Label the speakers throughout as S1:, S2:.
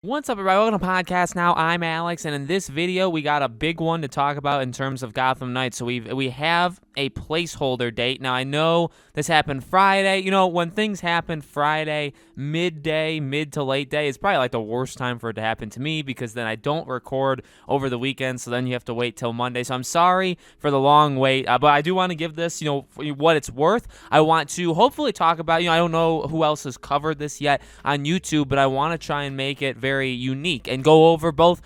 S1: What's up, everybody? Welcome to the podcast. Now, I'm Alex, and in this video, we got a big one to talk about in terms of Gotham Knights. So we have a placeholder date. Now, I know this happened Friday. You know, when things happen Friday, midday, mid to late day, it's probably like the worst time for it to happen to me because then I don't record over the weekend, so then you have to wait till Monday. So I'm sorry for the long wait, but I do want to give this, what it's worth. I want to hopefully talk about, I don't know who else has covered this yet on YouTube, but I want to try and make it very unique and go over both,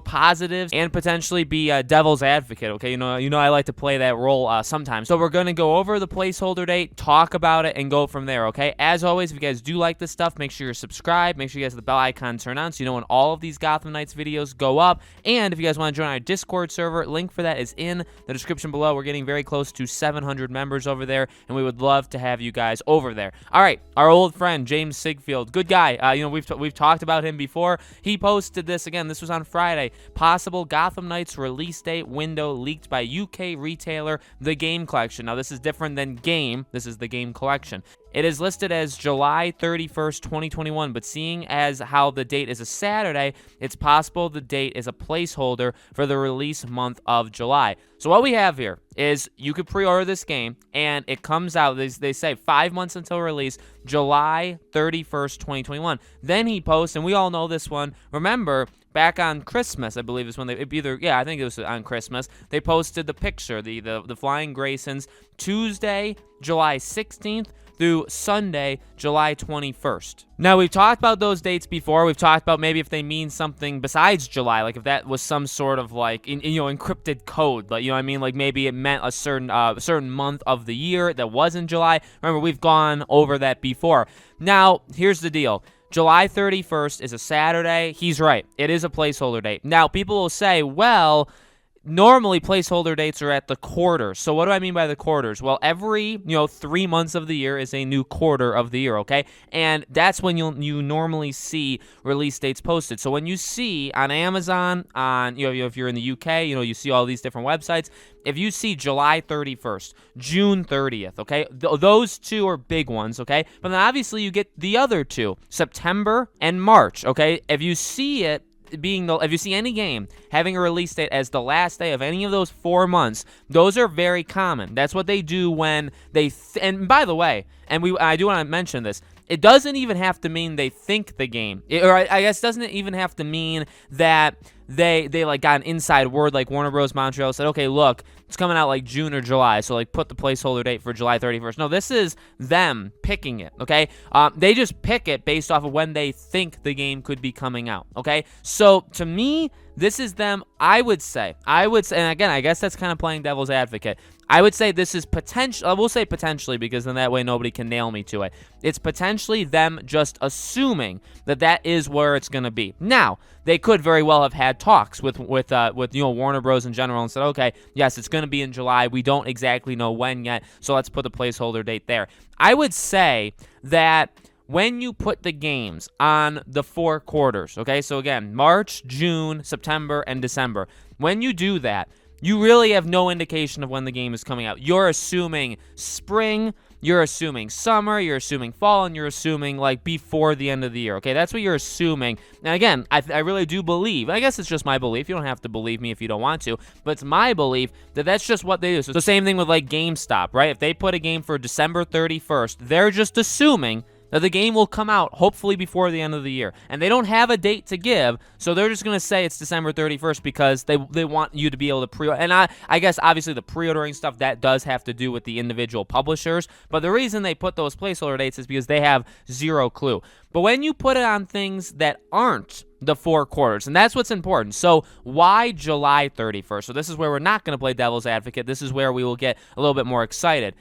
S1: positives and potentially be a devil's advocate. Okay, I like to play that role sometimes. So we're gonna go over the placeholder date, talk about it, and go from there. Okay. As always, if you guys do like this stuff, make sure you're subscribed. Make sure you guys have the bell icon turned on so you know when all of these Gotham Knights videos go up. And if you guys want to join our Discord server, link for that is in the description below. We're getting very close to 700 members over there, and we would love to have you guys over there. All right, our old friend James Sigfield, good guy. We've talked about him before. He posted this again. This was on Friday. Possible Gotham Knights release date window leaked by UK retailer The Game Collection. Now, this is different than Game. This is The Game Collection. It is listed as July 31st, 2021, but seeing as how the date is a Saturday, it's possible the date is a placeholder for the release month of July. So what we have here is you could pre-order this game, and it comes out, they say 5 months until release, July 31st, 2021. Then he posts, and we all know this one. Remember, back on Christmas, I believe is when I think it was on Christmas, they posted the picture, the Flying Graysons, Tuesday, July 16th, through Sunday, July 21st. Now, we've talked about those dates before. We've talked about maybe if they mean something besides July, like if that was some sort of like, encrypted code. Like, like maybe it meant a certain month of the year that wasn't July. Remember, we've gone over that before. Now, here's the deal. July 31st is a Saturday. He's right. It is a placeholder date. Now, people will say, well, normally placeholder dates are at the quarters. So what do I mean by the quarters? Well, every 3 months of the year is a new quarter of the year, okay? And that's when you normally see release dates posted. So when you see on Amazon, if you're in the UK, you see all these different websites. If you see July 31st, June 30th, okay? Those two are big ones, okay? But then obviously you get the other two, September and March, okay? If you see it if you see any game having a release date as the last day of any of those 4 months, those are very common. That's what they do when they and by the way, I do want to mention this. It doesn't even have to mean they think the game, or I guess doesn't it even have to mean that they like got an inside word, like Warner Bros. Montreal said, okay, look, it's coming out like June or July, so like put the placeholder date for July 31st. No, this is them picking it, okay? They just pick it based off of when they think the game could be coming out, okay? So to me, this is them, I would say, and again, I guess that's kind of playing devil's advocate. I would say this is potential. I will say potentially because then that way nobody can nail me to it. It's potentially them just assuming that is where it's going to be. Now, they could very well have had talks with Warner Bros. In general and said, okay, yes, it's going to be in July. We don't exactly know when yet, so let's put the placeholder date there. I would say that when you put the games on the 4 quarters, okay, so again, March, June, September, and December, when you do that, you really have no indication of when the game is coming out. You're assuming spring, you're assuming summer, you're assuming fall, and you're assuming like before the end of the year, okay? That's what you're assuming. Now, again, I really do believe, I guess it's just my belief. You don't have to believe me if you don't want to, but it's my belief that that's just what they do. So the same thing with like GameStop, right? If they put a game for December 31st, they're just assuming that the game will come out hopefully before the end of the year. And they don't have a date to give, so they're just going to say it's December 31st because they want you to be able to pre-order. And I guess obviously the pre-ordering stuff, that does have to do with the individual publishers. But the reason they put those placeholder dates is because they have zero clue. But when you put it on things that aren't the 4 quarters, and that's what's important. So why July 31st? So this is where we're not going to play devil's advocate. This is where we will get a little bit more excited.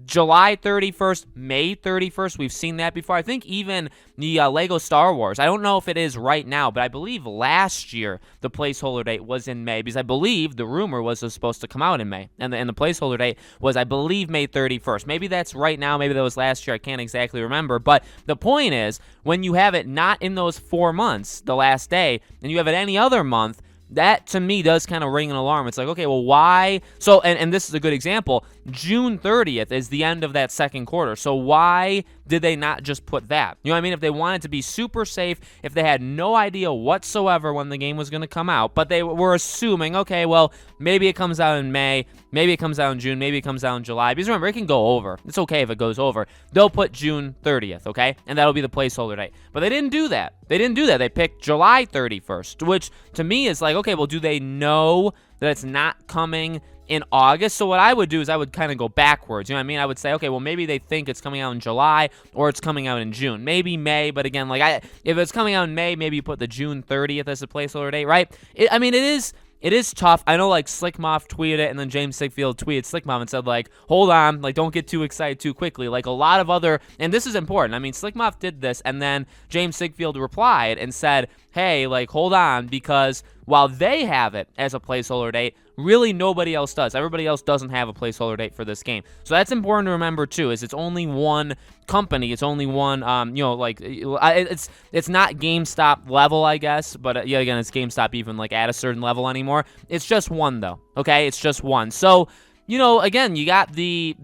S1: July 31st, May 31st, we've seen that before. I think even the Lego Star Wars, I don't know if it is right now, but I believe last year the placeholder date was in May, because I believe the rumor was it was supposed to come out in May, and the placeholder date was, I believe, May 31st. Maybe that's right now, maybe that was last year, I can't exactly remember, but the point is, when you have it not in those 4 months, the last day, and you have it any other month, that to me does kind of ring an alarm. It's like, okay, well, why? So, and this is a good example. June 30th is the end of that second quarter. So why did they not just put that? You know what I mean? If they wanted to be super safe, if they had no idea whatsoever when the game was going to come out, but they were assuming, okay, well, maybe it comes out in May, maybe it comes out in June, maybe it comes out in July. Because remember, it can go over. It's okay if it goes over. They'll put June 30th, okay? And that'll be the placeholder date. But they didn't do that. They picked July 31st, which to me is like, okay, well, do they know that it's not coming in August? So what I would do is I would kind of go backwards. You know what I mean? I would say, okay, well, maybe they think it's coming out in July or it's coming out in June. Maybe May, but again, like if it's coming out in May, maybe you put the June 30th as a placeholder date, right? It is tough. I know, like, Slickmoff tweeted it, and then James Sigfield tweeted Slickmoff and said, like, hold on, like, don't get too excited too quickly. Like, a lot of other, and this is important. I mean, Slickmoff did this, and then James Sigfield replied and said, hey, like, hold on, because while they have it as a placeholder date, really nobody else does. Everybody else doesn't have a placeholder date for this game. So that's important to remember, too, is it's only one company. It's only one, like, it's not GameStop level, I guess, but yeah, again, it's GameStop even, like, at a certain level anymore. It's just one, though, okay? It's just one. So, again, you got the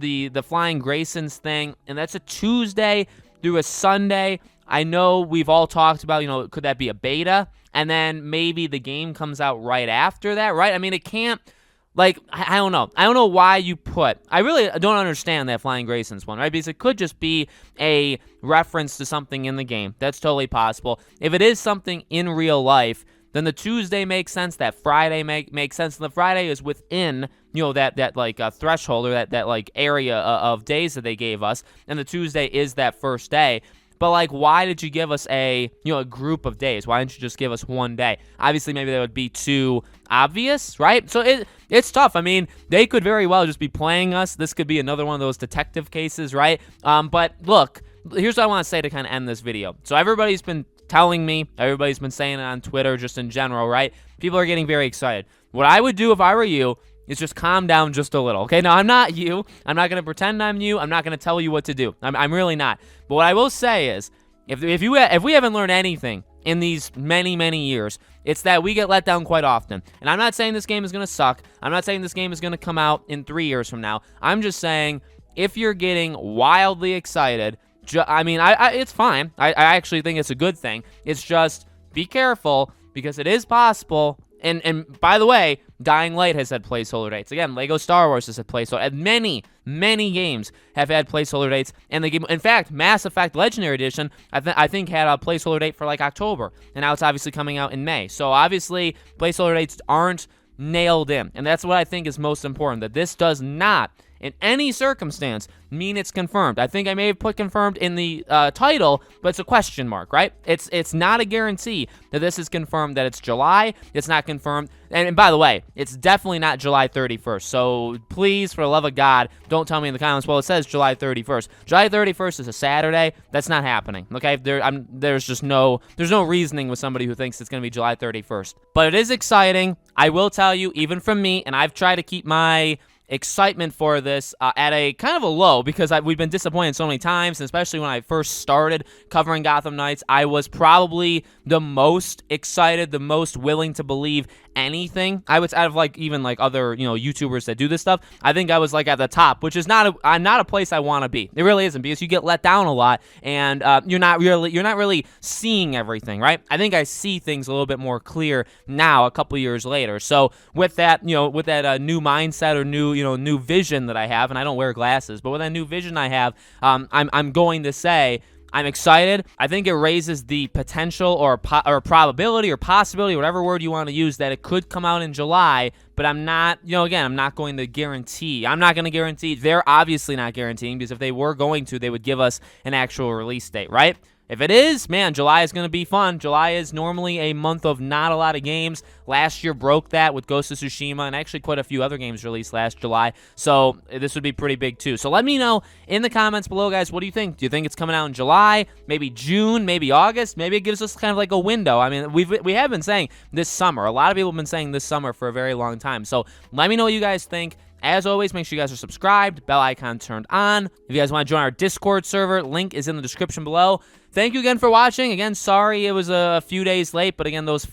S1: Flying Graysons thing, and that's a Tuesday through a Sunday. I know we've all talked about, could that be a beta? And then maybe the game comes out right after that, right? I mean, it can't, like, I don't know. I don't know why you I really don't understand that Flying Graysons one, right? Because it could just be a reference to something in the game. That's totally possible. If it is something in real life, then the Tuesday makes sense. That Friday makes sense. And the Friday is within, that threshold or that like area of days that they gave us. And the Tuesday is that first day. But, like, why did you give us a group of days? Why didn't you just give us one day? Obviously, maybe that would be too obvious, right? So it's tough. I mean, they could very well just be playing us. This could be another one of those detective cases, right? But, look, here's what I want to say to kind of end this video. So everybody's been telling me, everybody's been saying it on Twitter just in general, right? People are getting very excited. What I would do if I were you is just calm down just a little, okay? Now, I'm not you. I'm not going to pretend I'm you. I'm not going to tell you what to do. I'm really not. But what I will say is, if we haven't learned anything in these many, many years, it's that we get let down quite often. And I'm not saying this game is going to suck. I'm not saying this game is going to come out in 3 years from now. I'm just saying, if you're getting wildly excited, it's fine. I actually think it's a good thing. It's just, be careful, because it is possible. And by the way, Dying Light has had placeholder dates. Again, Lego Star Wars has had placeholder. And many games have had placeholder dates. And the game, in fact, Mass Effect Legendary Edition, I think had a placeholder date for like October. And now it's obviously coming out in May. So obviously, placeholder dates aren't nailed in. And that's what I think is most important, that this does not, in any circumstance, mean it's confirmed. I think I may have put confirmed in the title, but it's a question mark, right? It's not a guarantee that this is confirmed that it's July. It's not confirmed. And by the way, it's definitely not July 31st. So please, for the love of God, don't tell me in the comments, well, it says July 31st. July 31st is a Saturday. That's not happening, okay? There's no reasoning with somebody who thinks it's going to be July 31st. But it is exciting. I will tell you, even from me, and I've tried to keep my excitement for this at a kind of a low, because we've been disappointed so many times, and especially when I first started covering Gotham Knights, I was probably the most excited, the most willing to believe anything. I was out of even other YouTubers that do this stuff. I think I was like at the top, which is not a place I want to be. It really isn't, because you get let down a lot, and you're not really seeing everything, right? I think I see things a little bit more clear now, a couple years later. So with that, with that new mindset or new vision that I have, and I don't wear glasses, but with that new vision I have, I'm going to say, I'm excited. I think it raises the potential or probability or possibility, whatever word you want to use, that it could come out in July, but I'm not, I'm not going to guarantee. I'm not going to guarantee. They're obviously not guaranteeing, because if they were going to, they would give us an actual release date, right? If it is, man, July is going to be fun. July is normally a month of not a lot of games. Last year broke that with Ghost of Tsushima, and actually quite a few other games released last July. So this would be pretty big too. So let me know in the comments below, guys, what do you think? Do you think it's coming out in July, maybe June, maybe August? Maybe it gives us kind of like a window. I mean, we have been saying this summer. A lot of people have been saying this summer for a very long time. So let me know what you guys think. As always, make sure you guys are subscribed, bell icon turned on. If you guys want to join our Discord server, link is in the description below. thank you again for watching. Again, sorry it was a few days late, but again, those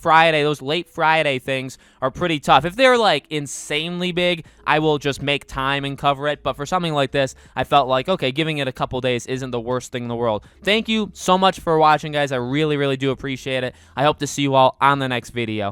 S1: late Friday things are pretty tough. If they're like insanely big, I will just make time and cover it. But for something like this, I felt like, okay, giving it a couple days isn't the worst thing in the world. Thank you so much for watching, guys. I really, really do appreciate it. I hope to see you all on the next video.